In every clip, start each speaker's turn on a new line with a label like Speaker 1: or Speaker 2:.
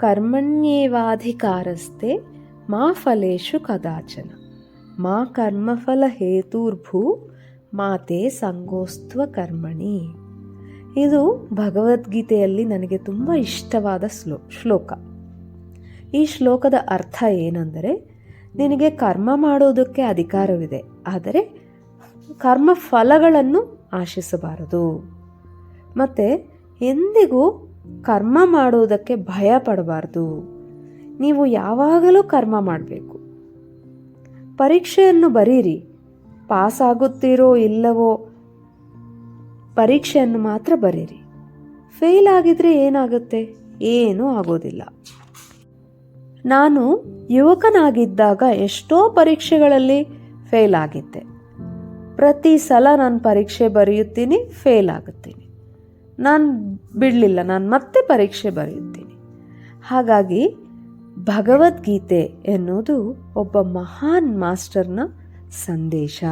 Speaker 1: ಕರ್ಮಣ್ಯೇವಾಧಿಕಾರಸ್ತೆ ಮಾ ಫಲೇಷು ಕದಾಚನ ಮಾ ಕರ್ಮಫಲ ಹೇತುರ್ಭೂ ಮಾತೆ ಸಂಗೋಸ್ತ್ವ ಕರ್ಮಣಿ. ಇದು ಭಗವದ್ಗೀತೆಯಲ್ಲಿ ನನಗೆ ತುಂಬ ಇಷ್ಟವಾದ ಶ್ಲೋಕ. ಈ ಶ್ಲೋಕದ ಅರ್ಥ ಏನೆಂದರೆ, ನಿನಗೆ ಕರ್ಮ ಮಾಡೋದಕ್ಕೆ ಅಧಿಕಾರವಿದೆ, ಆದರೆ ಕರ್ಮ ಫಲಗಳನ್ನು ಆಶಿಸಬಾರದು. ಮತ್ತು ಎಂದಿಗೂ ಕರ್ಮ ಮಾಡೋದಕ್ಕೆ ಭಯ ಪಡಬಾರ್ದು. ನೀವು ಯಾವಾಗಲೂ ಕರ್ಮ ಮಾಡಬೇಕು. ಪರೀಕ್ಷೆಯನ್ನು ಬರೀರಿ, ಪಾಸ್ ಆಗುತ್ತೀರೋ ಇಲ್ಲವೋ ಪರೀಕ್ಷೆಯನ್ನು ಮಾತ್ರ ಬರೀರಿ. ಫೇಲ್ ಆಗಿದ್ರೆ ಏನಾಗುತ್ತೆ? ಏನೂ ಆಗೋದಿಲ್ಲ. ನಾನು ಯುವಕನಾಗಿದ್ದಾಗ ಎಷ್ಟೋ ಪರೀಕ್ಷೆಗಳಲ್ಲಿ ಫೇಲ್ ಆಗಿದ್ದೆ. ಪ್ರತಿ ಸಲ ನಾನು ಪರೀಕ್ಷೆ ಬರೆಯುತ್ತೀನಿ, ಫೇಲ್ ಆಗುತ್ತೀನಿ. ನಾನು ಬಿಡಲಿಲ್ಲ, ನಾನು ಮತ್ತೆ ಪರೀಕ್ಷೆ ಬರೆಯುತ್ತೀನಿ. ಹಾಗಾಗಿ ಭಗವದ್ಗೀತೆ ಎನ್ನುವುದು ಒಬ್ಬ ಮಹಾನ್ ಮಾಸ್ಟರ್ನ ಸಂದೇಶ.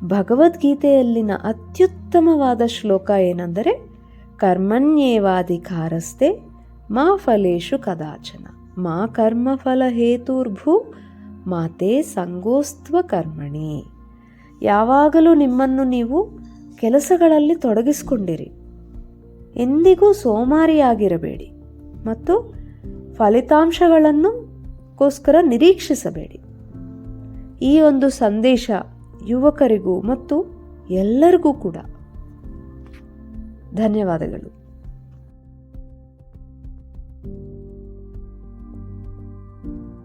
Speaker 1: ಭಗವದ್ಗೀತೆಯಲ್ಲಿನ ಅತ್ಯುತ್ತಮವಾದ ಶ್ಲೋಕ ಏನೆಂದರೆ, ಕರ್ಮಣ್ಯೇವಾಧಿಕಾರಸ್ತೆ ಮಾ ಫಲೇಷು ಕದಾಚನ ಮಾ ಕರ್ಮಫಲ ಹೇತುರ್ಭೂ ಮಾತೆ ಸಂಗೋಸ್ತ್ವ ಕರ್ಮಣಿ. ಯಾವಾಗಲೂ ನಿಮ್ಮನ್ನು ನೀವು ಕೆಲಸಗಳಲ್ಲಿ ತೊಡಗಿಸಿಕೊಂಡಿರಿ. ಎಂದಿಗೂ ಸೋಮಾರಿಯಾಗಿರಬೇಡಿ ಮತ್ತು ಫಲಿತಾಂಶಗಳನ್ನುಗೋಸ್ಕರ ನಿರೀಕ್ಷಿಸಬೇಡಿ. ಈ ಒಂದು ಸಂದೇಶ ಯುವಕರಿಗೂ ಮತ್ತು ಎಲ್ಲರಿಗೂ ಕೂಡ. ಧನ್ಯವಾದಗಳು.